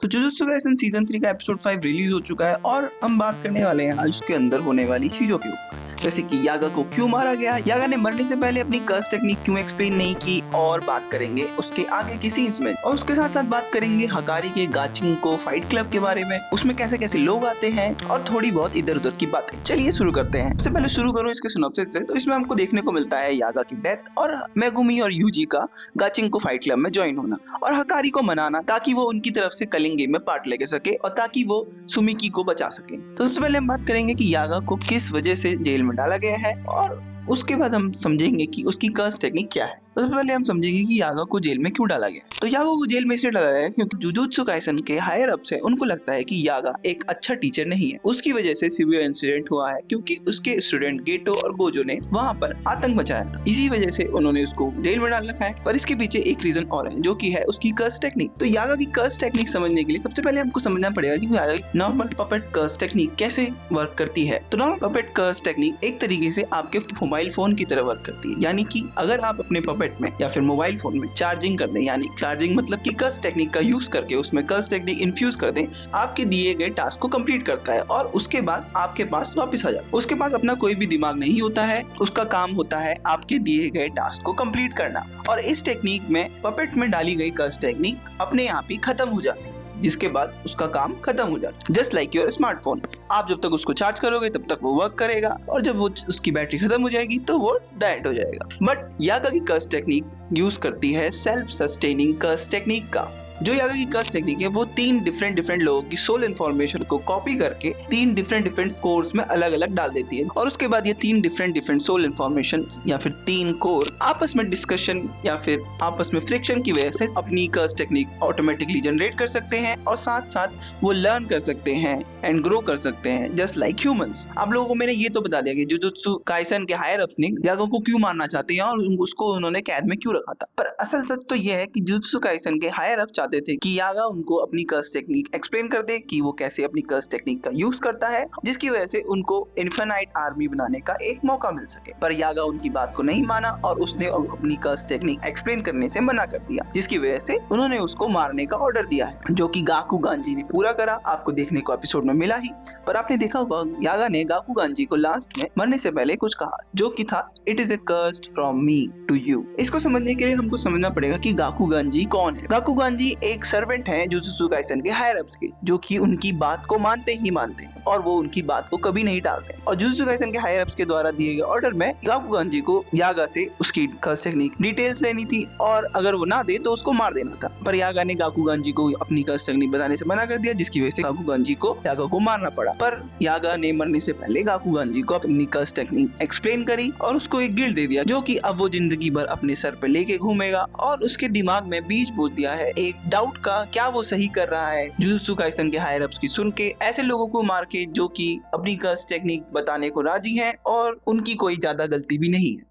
तो jujutsu Kaisen season 3 का episode 5 release हो चुका है और हम बात करने वाले हैं आज के अंदर होने वाली चीजों के ऊपर, जैसे कि यागा को क्यों मारा गया, यागा ने मरने से पहले अपनी कर्स टेक्निक क्यों एक्सप्लेन नहीं की, और बात करेंगे उसके आगे की सीन्स में। और उसके साथ साथ बात करेंगे हकारी के गाचिन को फाइट क्लब के बारे में, उसमें कैसे कैसे लोग आते हैं और थोड़ी बहुत इधर उधर की बातें। चलिए शुरू करते हैं। सबसे पहले शुरू करूँ इसके सिनॉप्सिस से, तो इसमें हमको देखने को मिलता है यागा की डेथ और मेगुमी और यूजी का गाचिन को फाइट क्लब में ज्वाइन होना और हकारी को मनाना ताकि वो उनकी तरफ से कलिंग गेम में पार्ट ले सके और ताकि वो सुमिकी को बचा सके। तो सबसे पहले हम बात करेंगे कि यागा को किस वजह से जेल में डाला गया है और उसके बाद हम समझेंगे कि उसकी कर्स टेक्निक क्या है। सबसे पहले हम समझेंगे कि यागा को जेल में क्यों डाला गया। तो यागा को जेल में इसलिए डाला गया है क्योंकि जुजुत्सु काइसेन के हायर अप्स है, उनको लगता है कि यागा एक अच्छा टीचर नहीं है। उसकी वजह से सिवियर इंसिडेंट हुआ है क्योंकि उसके स्टूडेंट गेटो और गोजो ने वहाँ पर आतंक मचाया था, इसी वजह से उन्होंने उसको जेल में डाल रखा है। पर इसके पीछे एक रीजन और है जो कि है उसकी कर्स टेक्निक। तो यागा की कर्स टेक्निक समझने के लिए सबसे पहले हमको समझना पड़ेगा कि यागा की नॉर्मल पपेट कर्स टेक्निक कैसे वर्क करती है। तो नॉर्मल पपेट कर्स टेक्निक एक तरीके से आपके मोबाइल फोन की तरह वर्क करती है, यानी कि अगर आप अपने पपेट में या फिर मोबाइल फोन में चार्जिंग कर दें, यानी चार्जिंग मतलब कि कर्स टेक्निक का यूज करके उसमें कर्स टेक्निक इन्फ्यूज कर दें, आपके दिए गए टास्क को कंप्लीट करता है और उसके बाद आपके पास वापस आ जाता है। उसके पास अपना कोई भी दिमाग नहीं होता है, उसका काम होता है आपके दिए गए टास्क को कंप्लीट करना। और इस टेक्निक में पपेट में डाली गई कर्स टेक्निक अपने आप ही खत्म हो जाती है, जिसके बाद उसका काम खत्म हो जाता है। जस्ट लाइक योर स्मार्टफोन, आप जब तक उसको चार्ज करोगे तब तक वो वर्क करेगा और जब वो उसकी बैटरी खत्म हो जाएगी तो वो डेड हो जाएगा। बट यागा की कर्स टेक्निक यूज करती है सेल्फ सस्टेनिंग कर्स टेक्निक का। जो यागा की कर्स टेक्निक है वो 3 डिफरेंट लोगों की सोल इन्फॉर्मेशन को कॉपी करके 3 डिफरेंट कोर्स में अलग अलग डाल देती है और उसके बाद ये 3 डिफरेंट सोल इन्फॉर्मेशन या फिर 3 कोर आपस में डिस्कशन या फिर आपस में फ्रिक्शन की वजह से अपनी कर्स टेक्निक ऑटोमेटिकली जनरेट कर सकते हैं और साथ साथ वो लर्न कर सकते हैं एंड ग्रो कर सकते हैं जस्ट लाइक ह्यूमंस। आप लोगों को मैंने ये तो बता दिया कि जुजुत्सु काइसेन के हायर अप्स ने यागा को क्यों मारना चाहते हैं और उसको उन्होंने कैद में क्यों रखा था। पर असल सच तो ये है कि जुजुत्सु काइसेन के हायर अप्स चाहते थे कि यागा उनको अपनी कर्स टेक्निक एक्सप्लेन कर दे कि वो कैसे अपनी कर्स टेक्निक का यूज करता है, जिसकी वजह से उनको इन्फिनाइट आर्मी बनाने का एक मौका मिल सके। पर यागा उनकी बात को नहीं माना और उसने अपनी कर्स टेक्निक एक्सप्लेन करने से मना कर दिया, जिसकी वजह से उन्होंने उसको मारने का ऑर्डर दिया है, जो कि गाकुगांजी ने पूरा करा। आपको देखने को एपिसोड में मिला ही, पर आपने देखा होगा यागा ने गाकुगांजी को लास्ट में मरने से पहले कुछ कहा जो कि था it is a curse from me to you. इसको समझने के लिए हमको समझना पड़ेगा कि गाकुगांजी कौन है। गाकुगांजी एक सर्वेंट है जुजुत्सु काइसेन के हायर अप्स के, जो कि उनकी बात को मानते ही मानते हैं और वो उनकी बात को कभी नहीं टालते। और जुजुत्सु काइसेन के हायर अप्स के द्वारा दिए गए ऑर्डर में गाकुगांजी को यागा से उसकी कर्स टेक्निक डिटेल्स लेनी थी और अगर वो ना दे तो उसको मार देना था। पर यागा ने गाकुगांजी को अपनी कर्स टेक्निक बताने से मना कर दिया, जिसकी वजह से गाकुगांजी को यागा को मारना पड़ा। पर यागा ने मरने से पहले गाकुगांजी को अपनी कर्स टेक्निक एक्सप्लेन करी और उसको एक गिल्ड दे दिया, जो कि अब वो जिंदगी भर अपने सर पे लेके घूमेगा। और उसके दिमाग में बीज बोल दिया है एक डाउट का, क्या वो सही कर रहा है। जुजुत्सु काइसेन के हायर अप्स की सुन के ऐसे लोगों को मार के जो कि अपनी कर्स टेक्निक बताने को राजी हैं और उनकी कोई ज्यादा गलती भी नहीं है।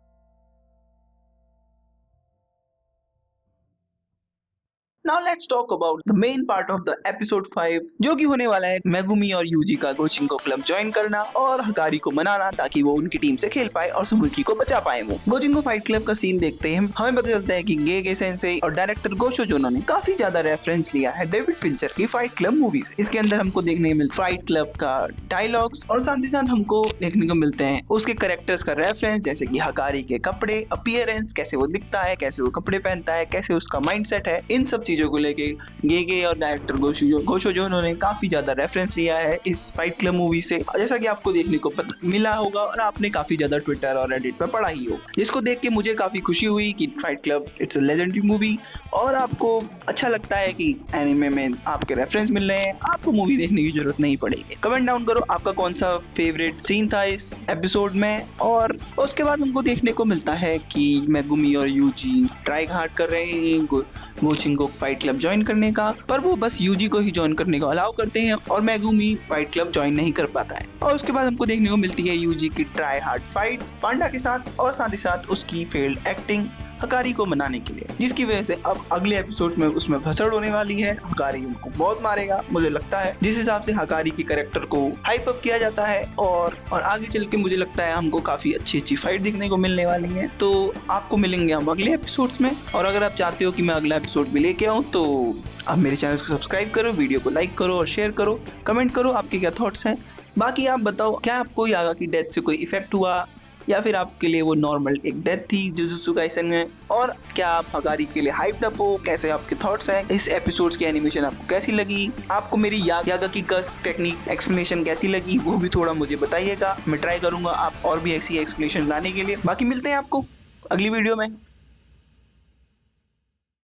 Now let's talk about the main part of the episode 5, जो कि होने वाला है मेगुमी और यूजी का गोचिंको क्लब ज्वाइन करना और हकारी को मनाना ताकि वो उनकी टीम से खेल पाए और सुमुकी को बचा पाए। वो गोचिंको फाइट क्लब का सीन देखते हैं, हमें पता चलता है कि गेगे सेंसेई और डायरेक्टर गोशो जोनो ने काफी ज्यादा रेफरेंस लिया है डेविड फिंचर की फाइट क्लब मूवी से। इसके अंदर हमको देखने को मिलता फाइट क्लब का डायलॉग्स और साथ ही साथ हमको देखने को मिलते हैं उसके कैरेक्टर्स का रेफरेंस, जैसे कि हकारी के कपड़े, अपीयरेंस, कैसे वो दिखता है, कैसे वो कपड़े पहनता है, कैसे उसका माइंडसेट है। इन सब चीजों को लेके गेगे और डायरेक्टर गोशो जोनो ने काफी ज्यादा रेफरेंस लिया है इस फाइट क्लब मूवी से, जैसा कि आपको देखने को मिला होगा और आपने काफी ज्यादा ट्विटर और रेडिट पर पढ़ा ही हो। जिसको देख के मुझे काफी खुशी हुई कि fight club it's a legendary movie और आपको अच्छा लगता है कि एनिमे में आपके रेफरेंस मिल रहे हैं, आपको मूवी देखने की जरूरत नहीं पड़ेगी। कमेंट डाउन करो आपका कौन सा फेवरेट सीन था इस एपिसोड में। और उसके बाद हमको देखने को मिलता है कि मेगुमी और यूजी ट्राई हार्ड कर रहे हैं गोचिंको फाइट क्लब ज्वाइन करने का, पर वो बस यूजी को ही ज्वाइन करने को अलाउ करते हैं और मेगुमी फाइट क्लब ज्वाइन नहीं कर पाता है। और उसके बाद हमको देखने को मिलती है यूजी की ट्राई हार्ड फाइट्स पांडा के साथ और साथ ही साथ उसकी फेल्ड एक्टिंग हकारी को मनाने के लिए, जिसकी वजह से अब अगले एपिसोड में उसमें भसड़ होने वाली है। हकारी उनको बहुत मारेगा मुझे लगता है, जिस हिसाब से हकारी के कैरेक्टर को हाइप अप किया जाता है और आगे चल के मुझे लगता है हमको काफी अच्छी फाइट देखने को मिलने वाली है। तो आपको मिलेंगे हम अगले एपिसोड्स में, और अगर आप चाहते हो कि मैं अगला एपिसोड भी लेके आऊँ तो आप मेरे चैनल को सब्सक्राइब करो, वीडियो को लाइक करो और शेयर करो, कमेंट करो आपके क्या थॉट्स हैं। बाकी आप बताओ, क्या आपको यागा की डेथ से कोई इफेक्ट हुआ या फिर आपके लिए वो नॉर्मल एक डेथ थी जुजुत्सु काइसेन में, और क्या आप हकारी के लिए हाइप्ड अप हो? कैसे आपके थॉट्स हैं? इस एपिसोड्स की एनिमेशन आपको कैसी लगी? आपको मेरी यागा की कर्स टेक्निक एक्सप्लेनेशन कैसी लगी वो भी थोड़ा मुझे बताइएगा। मैं ट्राई करूंगा आप और भी ऐसी एक्सप्लेनेशन लाने के लिए। बाकी मिलते हैं आपको अगली वीडियो में।